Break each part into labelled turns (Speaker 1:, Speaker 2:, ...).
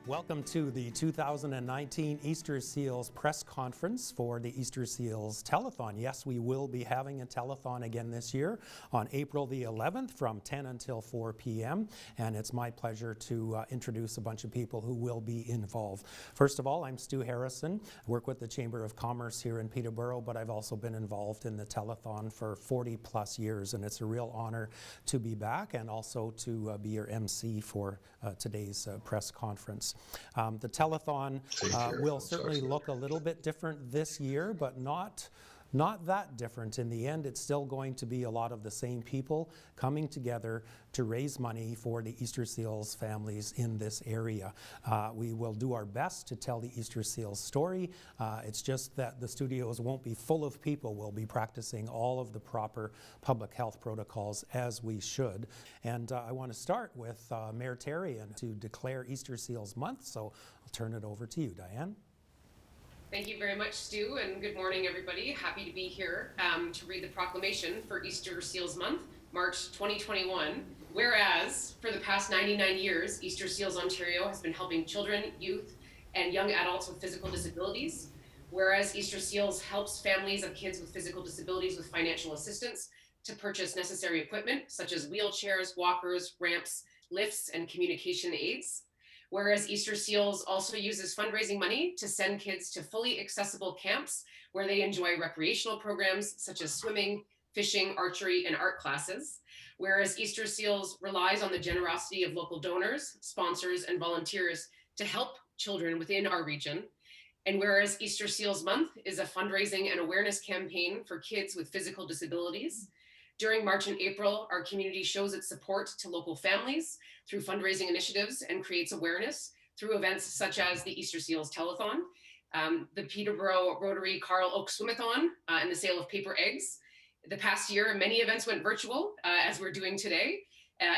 Speaker 1: Welcome to the 2019 Easter Seals press conference for the Easter Seals Telethon. Yes, we will be having a telethon again this year on April the 11th from 10 until 4 p.m. And it's my pleasure to introduce a bunch of people who will be involved. First of all, I'm Stu Harrison. I work with the Chamber of Commerce here in Peterborough, but I've also been involved in the telethon for 40 plus years. And it's a real honor to be back and also to be your MC for today's press conference. The telethon will certainly look a little bit different this year, but not that different. In the end, it's still going to be a lot of the same people coming together to raise money for the Easter Seals families in this area. We will do our best to tell the Easter Seals story. It's just that the studios won't be full of people. We'll be practicing all of the proper public health protocols as we should. And I want to start with Mayor Therrien to declare Easter Seals Month. So I'll turn it over to you, Diane.
Speaker 2: Thank you very much, Stu, and good morning, everybody. Happy to be here to read the proclamation for Easter Seals Month, March 2021. Whereas, for the past 99 years, Easter Seals Ontario has been helping children, youth, and young adults with physical disabilities. Whereas Easter Seals helps families of kids with physical disabilities with financial assistance to purchase necessary equipment, such as wheelchairs, walkers, ramps, lifts, and communication aids. Whereas Easter Seals also uses fundraising money to send kids to fully accessible camps where they enjoy recreational programs such as swimming, fishing, archery, and art classes. Whereas Easter Seals relies on the generosity of local donors, sponsors, and volunteers to help children within our region. And whereas Easter Seals Month is a fundraising and awareness campaign for kids with physical disabilities, during March and April, our community shows its support to local families through fundraising initiatives and creates awareness through events such as the Easter Seals Telethon, the Peterborough Rotary Carl Oak Swimathon, and the sale of paper eggs. The past year, many events went virtual, as we're doing today,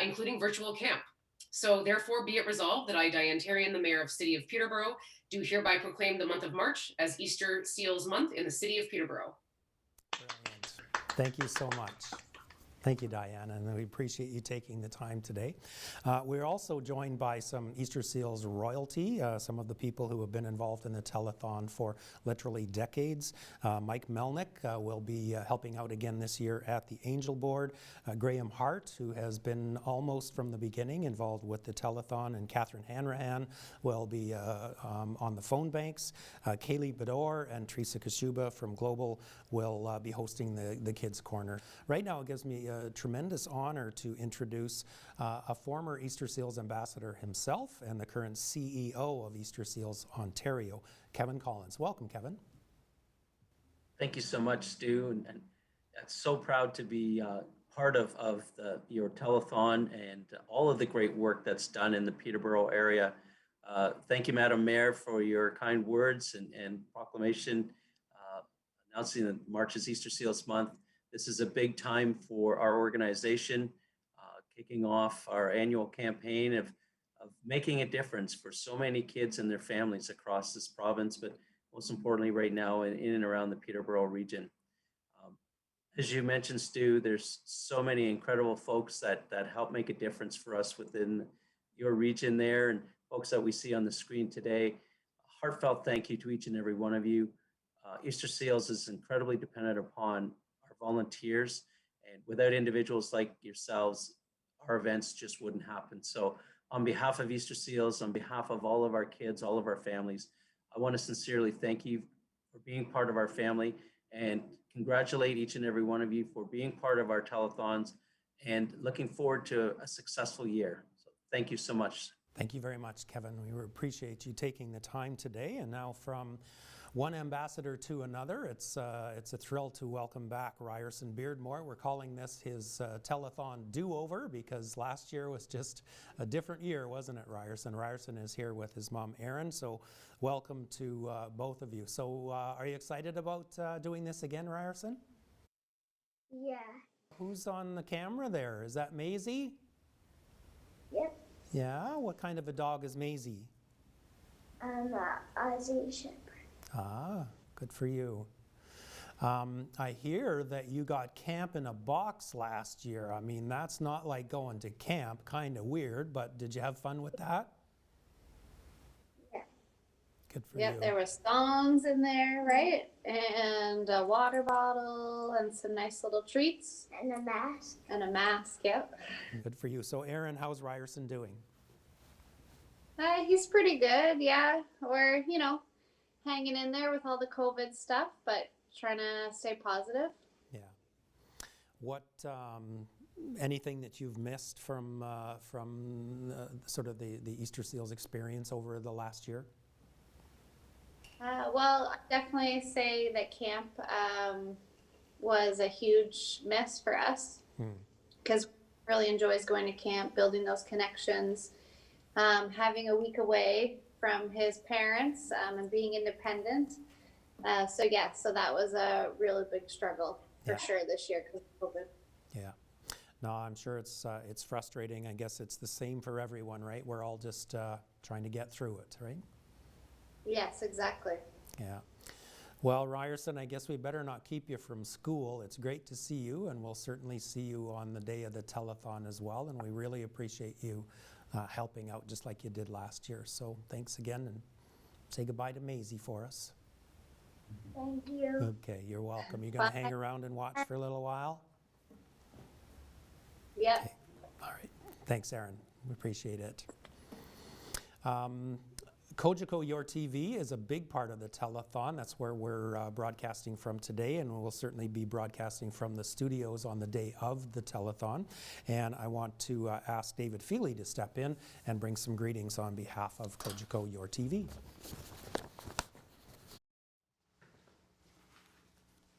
Speaker 2: including virtual camp. So therefore be it resolved that I, Diane Therrien, the Mayor of City of Peterborough, do hereby proclaim the month of March as Easter Seals Month in the City of Peterborough.
Speaker 1: Brilliant. Thank you so much. Thank you, Diane, and we appreciate you taking the time today. We're also joined by some Easter Seals royalty, some of the people who have been involved in the telethon for literally decades. Mike Melnick will be helping out again this year at the Angel Board. Graham Hart, who has been almost from the beginning involved with the telethon, and Catherine Hanrahan will be on the phone banks. Kaylee Bedore and Teresa Kashuba from Global will be hosting the Kids Corner. Right now, it gives me a tremendous honor to introduce a former Easter Seals ambassador himself and the current CEO of Easter Seals Ontario, Kevin Collins. Welcome, Kevin.
Speaker 3: Thank you so much, Stu, and I'm so proud to be part of your telethon and all of the great work that's done in the Peterborough area. Thank you, Madam Mayor, for your kind words and proclamation announcing that March is Easter Seals Month. This is a big time for our organization, kicking off our annual campaign of making a difference for so many kids and their families across this province, but most importantly right now in and around the Peterborough region. As you mentioned, Stu, there's so many incredible folks that help make a difference for us within your region there, and folks that we see on the screen today. A heartfelt thank you to each and every one of you. Easter Seals is incredibly dependent upon volunteers, and without individuals like yourselves, our events just wouldn't happen. So on behalf of Easter Seals, on behalf of all of our kids, all of our families, I want to sincerely thank you for being part of our family and congratulate each and every one of you for being part of our telethons and looking forward to a successful year. So thank you so much.
Speaker 1: Thank you very much, Kevin. We appreciate you taking the time today. And now from one ambassador to another, it's a thrill to welcome back Ryerson Beardmore. We're calling this his telethon do-over because last year was just a different year, wasn't it, Ryerson? Ryerson is here with his mom, Erin, so welcome to both of you. So are you excited about doing this again, Ryerson?
Speaker 4: Yeah.
Speaker 1: Who's on the camera there? Is that Maisie?
Speaker 4: Yep.
Speaker 1: Yeah? What kind of a dog is Maisie?
Speaker 4: Aussie Shepherd.
Speaker 1: Ah, good for you. I hear that you got camp in a box last year. I mean, that's not like going to camp, kind of weird, but did you have fun with that? Good for
Speaker 5: Yep,
Speaker 1: you.
Speaker 5: there were songs in there, right? And a water bottle and some nice little treats.
Speaker 4: And a mask.
Speaker 5: And a mask, yep.
Speaker 1: Good for you. So Aaron, how's Ryerson doing?
Speaker 5: He's pretty good, yeah. We're, hanging in there with all the COVID stuff, but trying to stay positive.
Speaker 1: Yeah. What anything that you've missed from sort of the Easter Seals experience over the last year?
Speaker 5: Well, I'd definitely say that camp was a huge miss for us because really enjoys going to camp, building those connections, having a week away from his parents and being independent. So that was a really big struggle for sure this year because of COVID.
Speaker 1: Yeah. No, I'm sure it's frustrating. I guess it's the same for everyone, right? We're all just trying to get through it, right?
Speaker 5: Yes, exactly.
Speaker 1: Yeah. Well, Ryerson, I guess we better not keep you from school. It's great to see you, and we'll certainly see you on the day of the telethon as well, and we really appreciate you helping out just like you did last year. So thanks again, and say goodbye to Maisie for us.
Speaker 4: Thank you.
Speaker 1: Okay, you're welcome. You going to hang around and watch for a little while?
Speaker 5: Yeah.
Speaker 1: Okay. All right. Thanks, Aaron. We appreciate it. Kojiko YourTV is a big part of the telethon. That's where we're broadcasting from today, and we'll certainly be broadcasting from the studios on the day of the telethon. And I want to ask David Feely to step in and bring some greetings on behalf of Kojiko YourTV.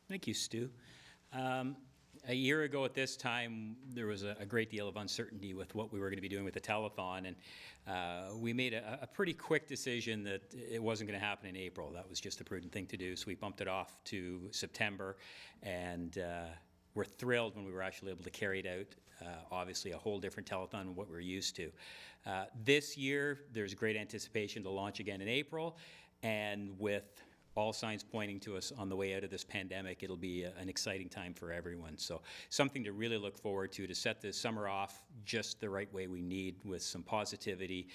Speaker 6: Thank you, Stu. A year ago at this time, there was a great deal of uncertainty with what we were going to be doing with the telethon, and we made a pretty quick decision that it wasn't going to happen in April. That was just a prudent thing to do, so we bumped it off to September, and we're thrilled when we were actually able to carry it out. Obviously, a whole different telethon than what we're used to. This year, there's great anticipation to launch again in April, and with all signs pointing to us on the way out of this pandemic, it'll be an exciting time for everyone. So something to really look forward to set this summer off just the right way we need, with some positivity.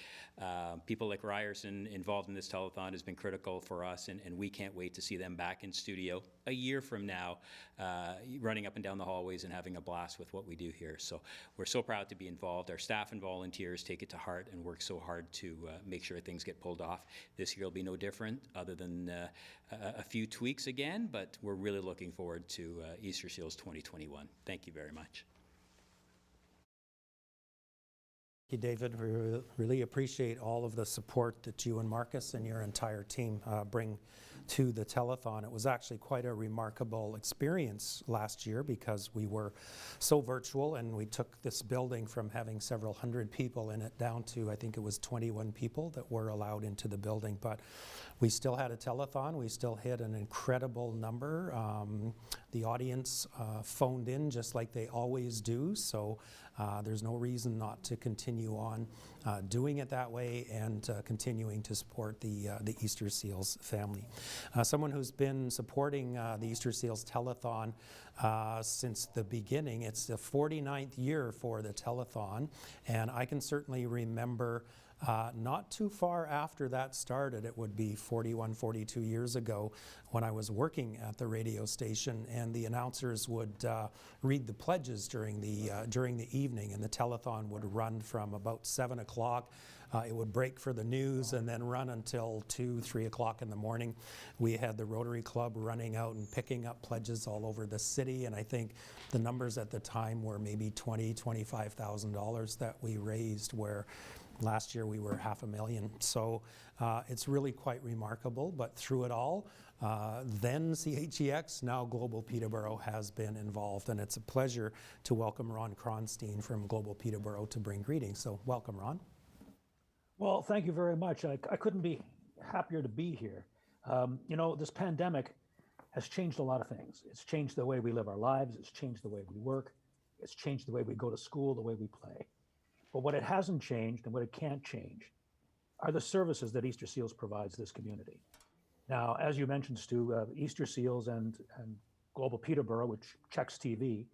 Speaker 6: People like Ryerson involved in this telethon has been critical for us, and we can't wait to see them back in studio a year from now, running up and down the hallways and having a blast with what we do here. So we're so proud to be involved. Our staff and volunteers take it to heart and work so hard to make sure things get pulled off. This year will be no different, other than a few tweaks again, but we're really looking forward to Easter Seals 2021. Thank you very much.
Speaker 1: Thank you, David. We really appreciate all of the support that you and Marcus and your entire team bring to the telethon. It was actually quite a remarkable experience last year because we were so virtual, and we took this building from having several hundred people in it down to, I think it was 21 people that were allowed into the building. But we still had a telethon. We still hit an incredible number. The audience phoned in just like they always do, so there's no reason not to continue on doing it that way and continuing to support the Easter Seals family. Someone who's been supporting the Easter Seals telethon since the beginning. It's the 49th year for the telethon, and I can certainly remember not too far after that started, it would be 41, 42 years ago, when I was working at the radio station, and the announcers would read the pledges during the evening, and the telethon would run from about 7 o'clock. It would break for the news and then run until 2, 3 o'clock in the morning. We had the Rotary Club running out and picking up pledges all over the city, and I think the numbers at the time were maybe $25,000 that we raised, where last year we were $500,000. So it's really quite remarkable, but through it all, then CHEX, now Global Peterborough, has been involved, and it's a pleasure to welcome Ron Kronstein from Global Peterborough to bring greetings. So welcome, Ron.
Speaker 7: Well, thank you very much. I couldn't be happier to be here. This pandemic has changed a lot of things. It's changed the way we live our lives. It's changed the way we work. It's changed the way we go to school, the way we play. But what it hasn't changed, and what it can't change, are the services that Easter Seals provides this community. Now, as you mentioned, Stu, Easter Seals and Global Peterborough, which checks TV,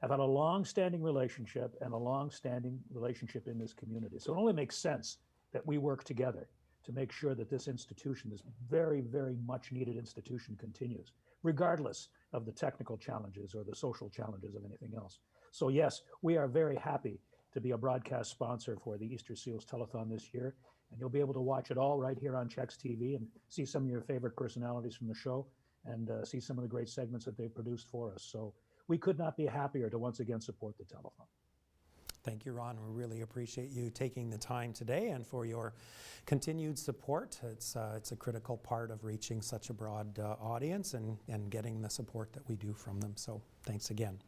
Speaker 7: have had a long-standing relationship in this community. So it only makes sense that we work together to make sure that this institution, this very, very much needed institution, continues, regardless of the technical challenges or the social challenges of anything else. So yes, we are very happy to be a broadcast sponsor for the Easter Seals Telethon this year. And you'll be able to watch it all right here on Chex TV and see some of your favorite personalities from the show and see some of the great segments that they've produced for us. So we could not be happier to once again support the telethon.
Speaker 1: Thank you, Ron. We really appreciate you taking the time today and for your continued support. It's a critical part of reaching such a broad audience and getting the support that we do from them. So thanks again.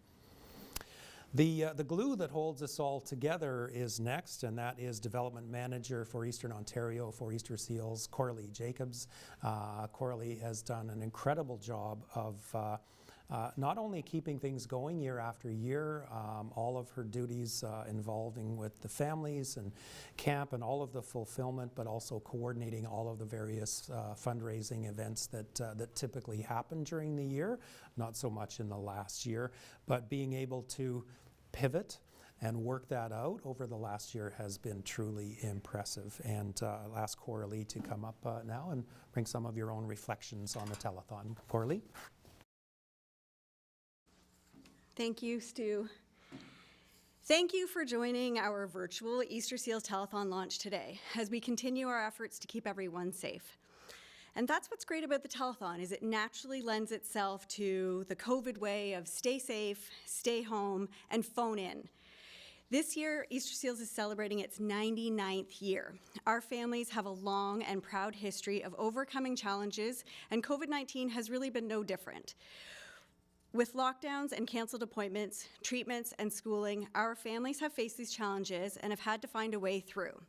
Speaker 1: The glue that holds us all together is next, and that is Development Manager for Eastern Ontario for Easter Seals, Coralie Jacobs. Coralie has done an incredible job of not only keeping things going year after year, all of her duties involving with the families and camp and all of the fulfillment, but also coordinating all of the various fundraising events that typically happen during the year, not so much in the last year, but being able to pivot and work that out over the last year has been truly impressive. And I'll ask Coralie to come up now and bring some of your own reflections on the telethon. Coralie?
Speaker 8: Thank you, Stu. Thank you for joining our virtual Easter Seals Telethon launch today as we continue our efforts to keep everyone safe. And that's what's great about the telethon, is it naturally lends itself to the COVID way of stay safe, stay home, and phone in. This year, Easter Seals is celebrating its 99th year. Our families have a long and proud history of overcoming challenges, and COVID-19 has really been no different. With lockdowns and canceled appointments, treatments, and schooling, our families have faced these challenges and have had to find a way through.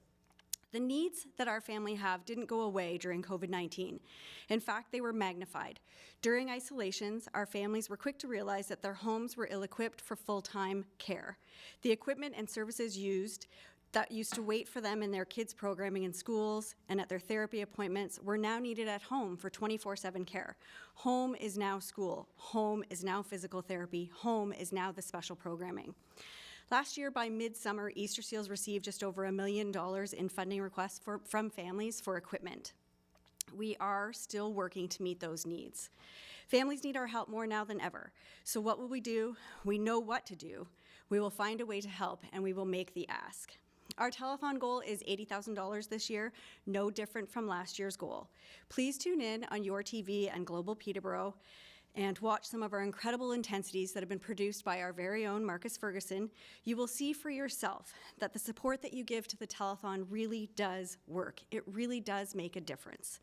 Speaker 8: The needs that our family have didn't go away during COVID-19. In fact, they were magnified. During isolations, our families were quick to realize that their homes were ill-equipped for full-time care. The equipment and services that used to wait for them in their kids' programming in schools and at their therapy appointments were now needed at home for 24/7 care. Home is now school. Home is now physical therapy. Home is now the special programming. Last year, by midsummer, Easter Seals received just over $1 million in funding requests from families for equipment. We are still working to meet those needs. Families need our help more now than ever. So what will we do? We know what to do. We will find a way to help, and we will make the ask. Our telethon goal is $80,000 this year, no different from last year's goal. Please tune in on YourTV and Global Peterborough and watch some of our incredible intensities that have been produced by our very own Marcus Ferguson. You will see for yourself that the support that you give to the telethon really does work. It really does make a difference.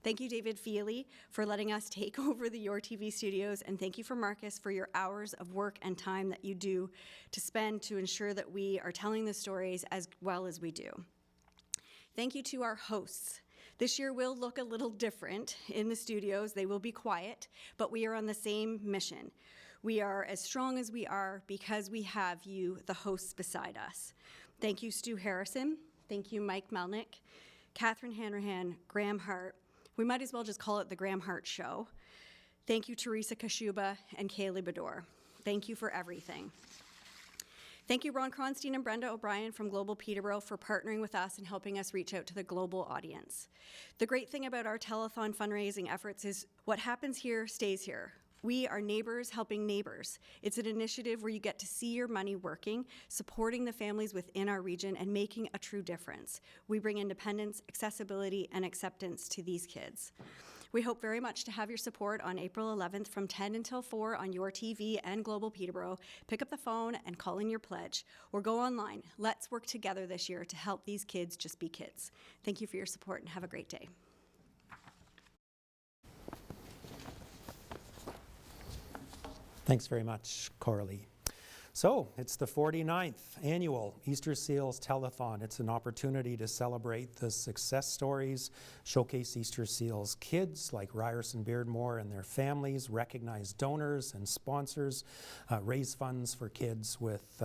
Speaker 8: Thank you, David Feely, for letting us take over the YourTV Studios, and thank you for Marcus for your hours of work and time that you do to spend to ensure that we are telling the stories as well as we do. Thank you to our hosts. This year will look a little different in the studios. They will be quiet, but we are on the same mission. We are as strong as we are because we have you, the hosts, beside us. Thank you, Stu Harrison. Thank you, Mike Melnick, Catherine Hanrahan, Graham Hart. We might as well just call it the Graham Hart Show. Thank you, Teresa Kashuba and Kaylee Bador. Thank you for everything. Thank you, Ron Kronstein and Brenda O'Brien from Global Peterborough for partnering with us and helping us reach out to the global audience. The great thing about our telethon fundraising efforts is what happens here stays here. We are neighbors helping neighbors. It's an initiative where you get to see your money working, supporting the families within our region and making a true difference. We bring independence, accessibility, and acceptance to these kids. We hope very much to have your support on April 11th from 10 until 4 on YourTV and Global Peterborough. Pick up the phone and call in your pledge, or go online. Let's work together this year to help these kids just be kids. Thank you for your support and have a great day.
Speaker 1: Thanks very much, Coralie. So it's the 49th annual Easter Seals Telethon. It's an opportunity to celebrate the success stories, showcase Easter Seals kids like Ryerson Beardmore and their families, recognize donors and sponsors, raise funds for kids with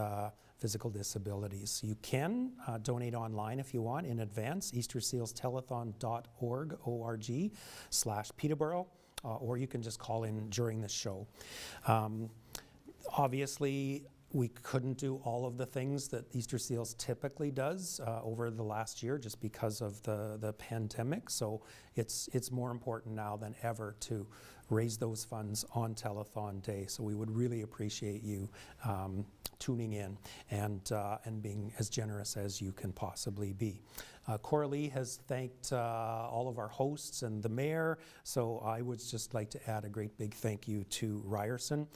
Speaker 1: physical disabilities. You can donate online if you want in advance, eastersealstelethon.org/Peterborough, or you can just call in during the show. Obviously, we couldn't do all of the things that Easter Seals typically does over the last year just because of the pandemic. So it's more important now than ever to raise those funds on Telethon Day. So we would really appreciate you tuning in and being as generous as you can possibly be. Coralie has thanked all of our hosts and the mayor, so I would just like to add a great big thank you to Ryerson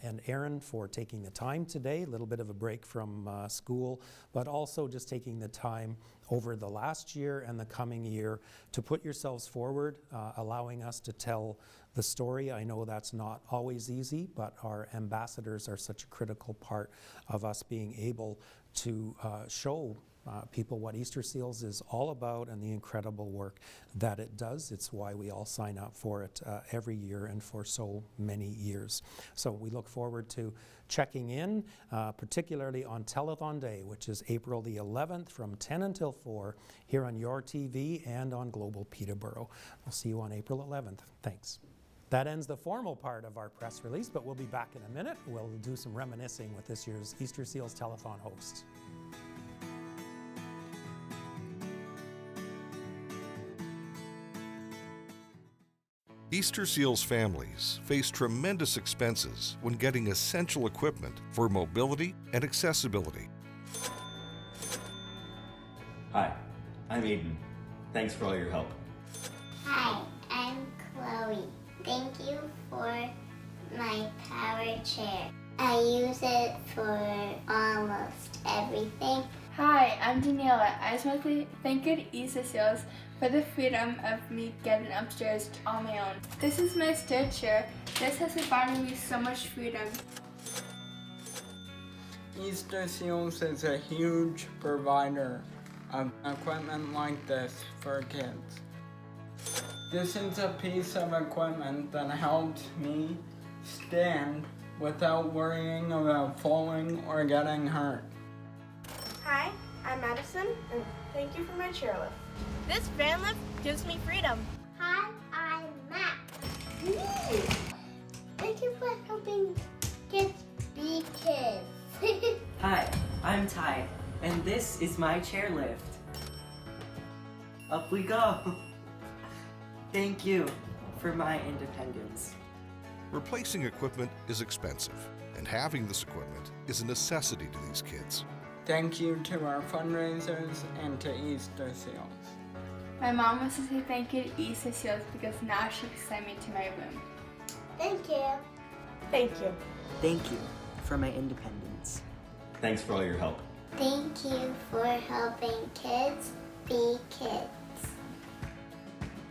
Speaker 1: and Aaron for taking the time today, a little bit of a break from school, but also just taking the time over the last year and the coming year to put yourselves forward, allowing us to tell the story. I know that's not always easy, but our ambassadors are such a critical part of us being able to show people what Easter Seals is all about and the incredible work that it does. It's why we all sign up for it every year and for so many years. So we look forward to checking in, particularly on Telethon Day, which is April the 11th from 10 until 4 here on YourTV and on Global Peterborough. We'll see you on April 11th. Thanks. That ends the formal part of our press release, but we'll be back in a minute. We'll do some reminiscing with this year's Easter Seals Telethon hosts.
Speaker 9: Easter Seals families face tremendous expenses when getting essential equipment for mobility and accessibility.
Speaker 10: Hi, I'm Aiden. Thanks for all your help.
Speaker 4: Hi, I'm Chloe. Thank you for my power chair. I use it for almost everything.
Speaker 11: Hi, I'm Daniela. I just want to thank Easter Seals for the freedom of me getting upstairs on my own. This is my stair chair. This has provided me so much freedom.
Speaker 12: Easter Seals is a huge provider of equipment like this for kids. This is a piece of equipment that helps me stand without worrying about falling or getting hurt.
Speaker 13: Hi, I'm Madison, and thank you for my chairlift. This van lift gives me freedom.
Speaker 4: Hi, I'm Matt. Thank you for helping kids be kids.
Speaker 14: Hi, I'm Ty, and this is my chairlift. Up we go. Thank you for my independence.
Speaker 9: Replacing equipment is expensive, and having this equipment is a necessity to these kids.
Speaker 12: Thank you to our fundraisers and to Easter Seals.
Speaker 11: My mom wants to say thank you to Easter Seals because now she can send me to my room.
Speaker 4: Thank you.
Speaker 13: Thank you.
Speaker 14: Thank you for my independence.
Speaker 10: Thanks for all your help.
Speaker 4: Thank you for helping kids be kids.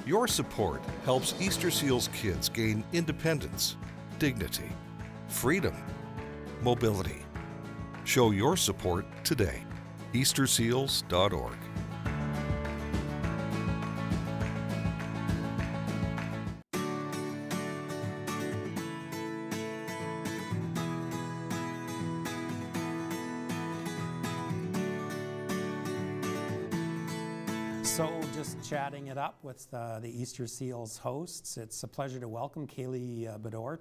Speaker 9: Your support helps Easter Seals kids gain independence, dignity, freedom, mobility. Show your support today. EasterSeals.org.
Speaker 1: So just chatting it up with the Easter Seals hosts, it's a pleasure to welcome Kaylee Bedore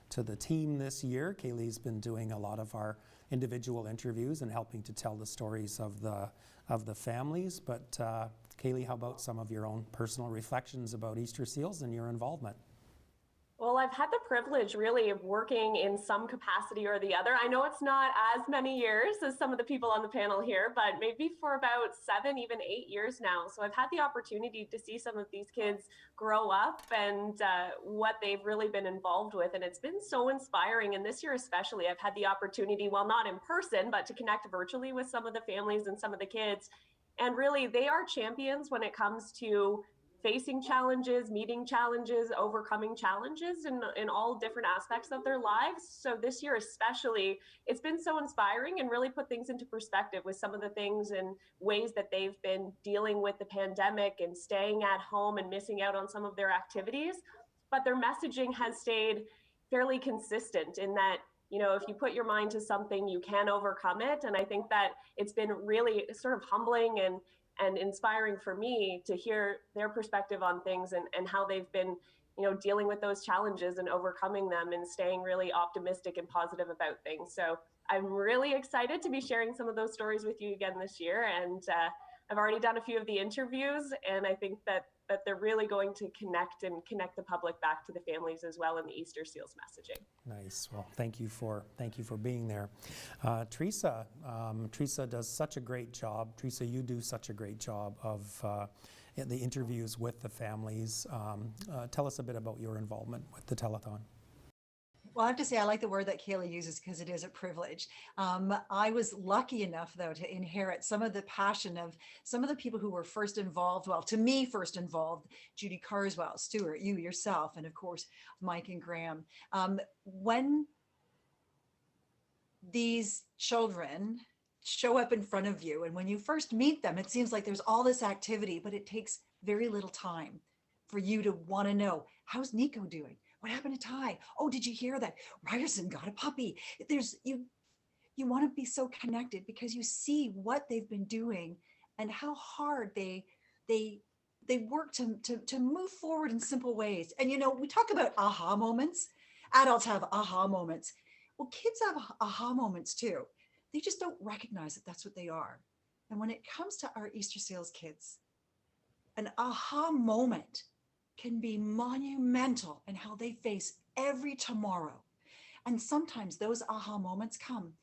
Speaker 1: to the team this year. Kaylee's been doing a lot of our individual interviews and helping to tell the stories of the families. But Kaylee, how about some of your own personal reflections about Easter Seals and your involvement?
Speaker 15: Well, I've had the privilege really of working in some capacity or the other. I know it's not as many years as some of the people on the panel here, but maybe for about 7, even 8 years now. So I've had the opportunity to see some of these kids grow up and what they've really been involved with. And it's been so inspiring. And this year especially, I've had the opportunity, well, not in person, but to connect virtually with some of the families and some of the kids. And really, they are champions when it comes to facing challenges, meeting challenges, overcoming challenges in all different aspects of their lives. So this year especially, it's been so inspiring and really put things into perspective with some of the things and ways that they've been dealing with the pandemic and staying at home and missing out on some of their activities. But their messaging has stayed fairly consistent in that, you know, if you put your mind to something, you can overcome it. And I think that it's been really sort of humbling and inspiring for me to hear their perspective on things and how they've been dealing with those challenges and overcoming them and staying really optimistic and positive about things. So I'm really excited to be sharing some of those stories with you again this year. And I've already done a few of the interviews, and I think that they're really going to connect the public back to the families as well in the Easter Seals messaging.
Speaker 1: Nice. Well, thank you for being there. Teresa does such a great job. Teresa, you do such a great job of the interviews with the families. Tell us a bit about your involvement with the telethon.
Speaker 16: Well, I have to say, I like the word that Kayla uses because it is a privilege. I was lucky enough, though, to inherit some of the passion of some of the people who were first involved. Well, to me, first involved, Judy Carswell, Stuart, you yourself, and of course, Mike and Graham. When these children show up in front of you, and when you first meet them, it seems like there's all this activity, but it takes very little time for you to want to know, how's Nico doing? What happened to Ty? Oh, did you hear that Ryerson got a puppy? You want to be so connected because you see what they've been doing and how hard they work to move forward in simple ways. And we talk about aha moments. Adults have aha moments. Well, kids have aha moments too. They just don't recognize that that's what they are. And when it comes to our Easter Seals kids, an aha moment can be monumental in how they face every tomorrow. And sometimes those aha moments come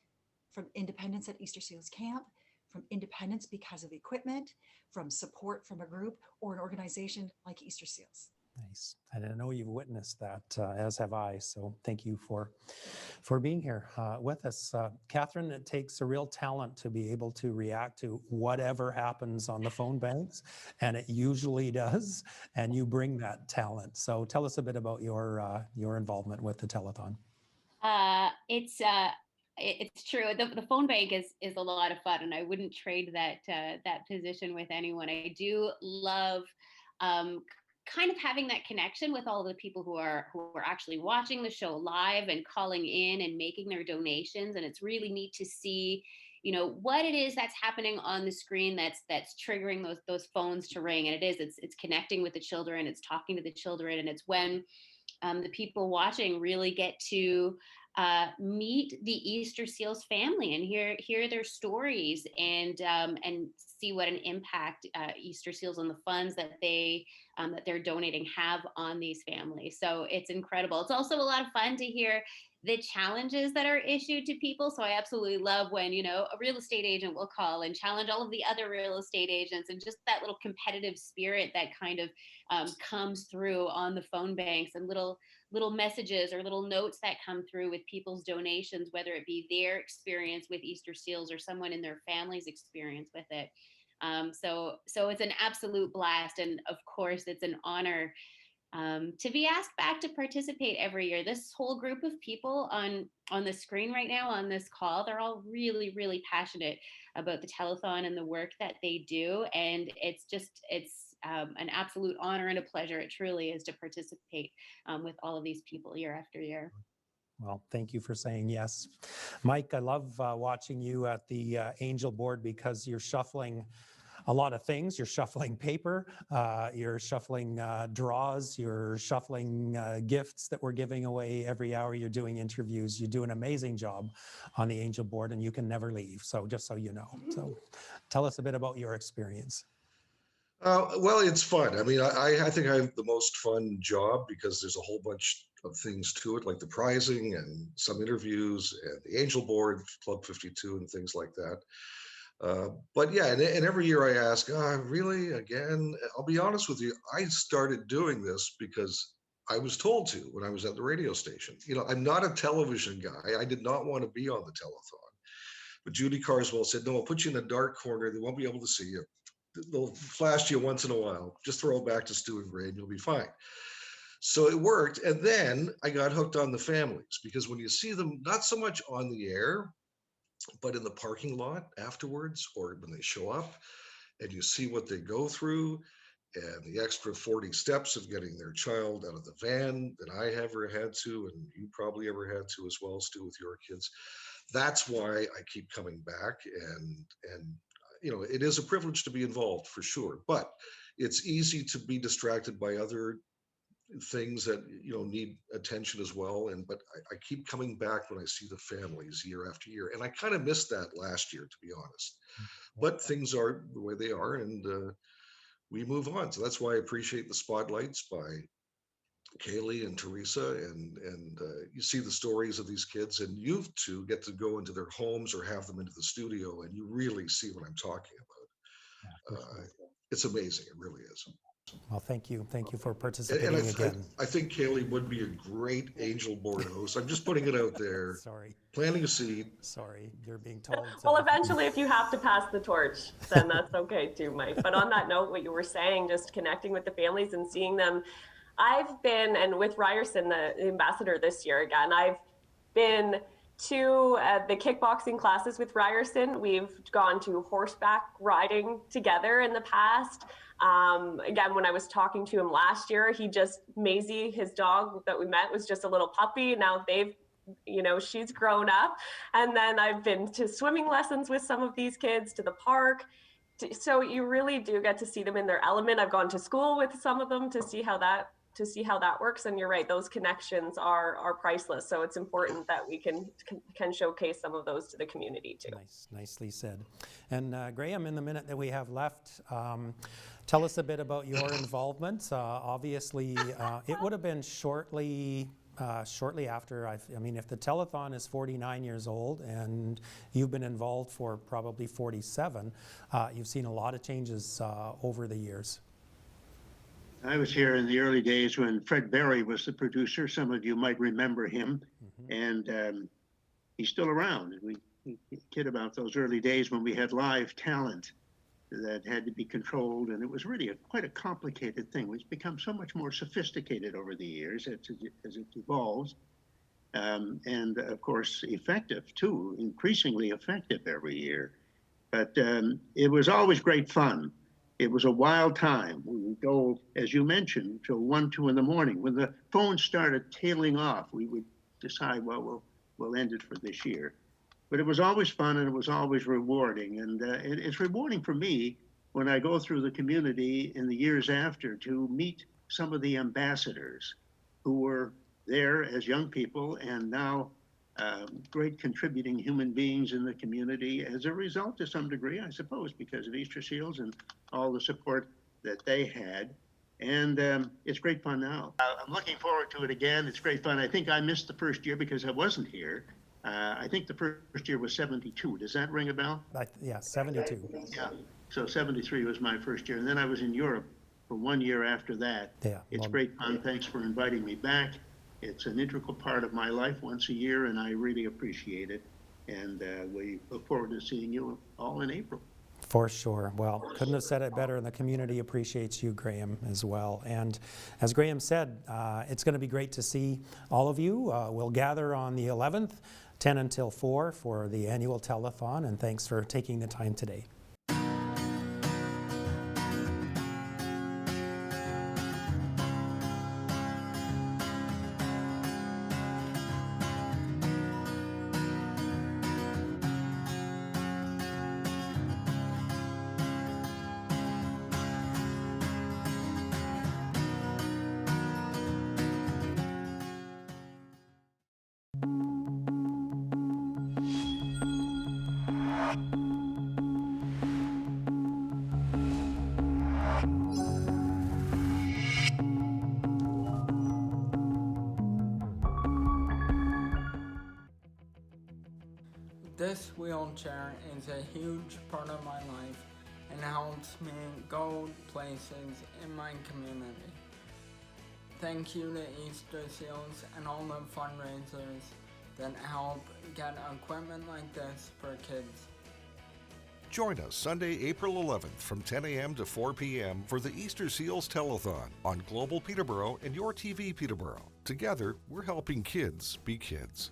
Speaker 16: from independence at Easter Seals Camp, from independence because of equipment, from support from a group or an organization like Easter Seals.
Speaker 1: Nice. And I know you've witnessed that, as have I. So thank you for being here with us. Catherine, it takes a real talent to be able to react to whatever happens on the phone banks, and it usually does. And you bring that talent. So tell us a bit about your involvement with the telethon.
Speaker 17: It's true. The phone bank is a lot of fun, and I wouldn't trade that position with anyone. I do love kind of having that connection with all the people who are actually watching the show live and calling in and making their donations. And it's really neat to see, what it is that's happening on the screen that's triggering those phones to ring. And it's connecting with the children, it's talking to the children, and it's when the people watching really get to meet the Easter Seals family and hear their stories and see what an impact Easter Seals and the funds that they're donating have on these families. So it's incredible. It's also a lot of fun to hear the challenges that are issued to people. So I absolutely love when, a real estate agent will call and challenge all of the other real estate agents, and just that little competitive spirit that kind of comes through on the phone banks, and little messages or little notes that come through with people's donations, whether it be their experience with Easter Seals or someone in their family's experience with it. So it's an absolute blast. And of course, it's an honor to be asked back to participate every year. This whole group of people on the screen right now on this call, they're all really, really passionate about the telethon and the work that they do. And it's an absolute honor and a pleasure. It truly is to participate with all of these people year after year.
Speaker 1: Well, thank you for saying yes. Mike, I love watching you at the Angel board because you're shuffling a lot of things. You're shuffling paper, you're shuffling draws, you're shuffling gifts that we're giving away every hour. You're doing interviews. You do an amazing job on the Angel board, and you can never leave. So just so you know. So tell us a bit about your experience.
Speaker 18: Well, it's fun. I mean, I think I have the most fun job because there's a whole bunch of things to it, like the prizing and some interviews and the Angel board, Club 52 and things like that. But yeah, and every year I ask, really, again? I'll be honest with you, I started doing this because I was told to when I was at the radio station. I'm not a television guy. I did not want to be on the telethon. But Judy Carswell said, no, I'll put you in a dark corner. They won't be able to see you. They'll flash you once in a while. Just throw it back to Stu and Ray and you'll be fine. So it worked. And then I got hooked on the families, because when you see them, not so much on the air, but in the parking lot afterwards, or when they show up and you see what they go through, and the extra 40 steps of getting their child out of the van that I ever had to, and you probably ever had to as well, Stu, with your kids. That's why I keep coming back. And it is a privilege to be involved for sure, but it's easy to be distracted by other things that need attention as well. But I keep coming back when I see the families year after year, and I kind of missed that last year, to be honest. But things are the way they are, and we move on. So that's why I appreciate the spotlights by Kaylee and Teresa, and you see the stories of these kids, and you two get to go into their homes or have them into the studio, and you really see what I'm talking about. It's amazing. It really is.
Speaker 1: Well, thank you. Thank you for
Speaker 18: And
Speaker 1: participating again.
Speaker 18: I think Kaylee would be a great Angel Board host. I'm just putting it out there.
Speaker 1: Sorry.
Speaker 18: Planting a seed.
Speaker 1: Sorry, you're being told.
Speaker 15: Well, eventually, if you have to pass the torch, then that's okay too, Mike. But on that note, what you were saying, just connecting with the families and seeing them, I've been, and with Ryerson, the ambassador this year again, I've been to the kickboxing classes with Ryerson. We've gone to horseback riding together in the past. Again, when I was talking to him last year, Maisie, his dog that we met, was just a little puppy. Now she's grown up. And then I've been to swimming lessons with some of these kids, to the park. So you really do get to see them in their element. I've gone to school with some of them to see how that works. And you're right, those connections are priceless. So it's important that we can showcase some of those to the community too.
Speaker 1: Nicely said. And Graham, in the minute that we have left, tell us a bit about your involvement. Obviously, it would have been shortly after, if the telethon is 49 years old and you've been involved for probably 47, you've seen a lot of changes over the years.
Speaker 19: I was here in the early days when Fred Berry was the producer. Some of you might remember him, and he's still around. We kid about those early days when we had live talent that had to be controlled, and it was really quite a complicated thing. It's become so much more sophisticated over the years as it evolves, and of course effective too, increasingly effective every year. But it was always great fun. It was a wild time. We would go, as you mentioned, till 1, 2 in the morning. When the phones started tailing off, we would decide, well, we'll end it for this year. But it was always fun, and it was always rewarding. And it's rewarding for me when I go through the community in the years after to meet some of the ambassadors who were there as young people and now great contributing human beings in the community as a result, to some degree, I suppose, because of Easter Seals and all the support that they had. And it's great fun now. I'm looking forward to it again. It's great fun. I think I missed the first year because I wasn't here. I think the first year was 72. Does that ring a bell?
Speaker 1: Yeah, 72.
Speaker 19: Yeah. So 73 was my first year. And then I was in Europe for 1 year after that.
Speaker 1: Yeah.
Speaker 19: It's great fun. Thanks for inviting me back. It's an integral part of my life once a year, and I really appreciate it. And we look forward to seeing you all in April.
Speaker 1: For sure. Well, couldn't have said it better, and the community appreciates you, Graham, as well. And as Graham said, it's going to be great to see all of you. We'll gather on the 11th, 10 until 4 for the annual telethon, and thanks for taking the time today.
Speaker 12: This wheelchair is a huge part of my life and helps me go places in my community. Thank you to Easter Seals and all the fundraisers that help get equipment like this for kids.
Speaker 9: Join us Sunday, April 11th from 10 a.m. to 4 p.m. for the Easter Seals Telethon on Global Peterborough and YourTV Peterborough. Together, we're helping kids be kids.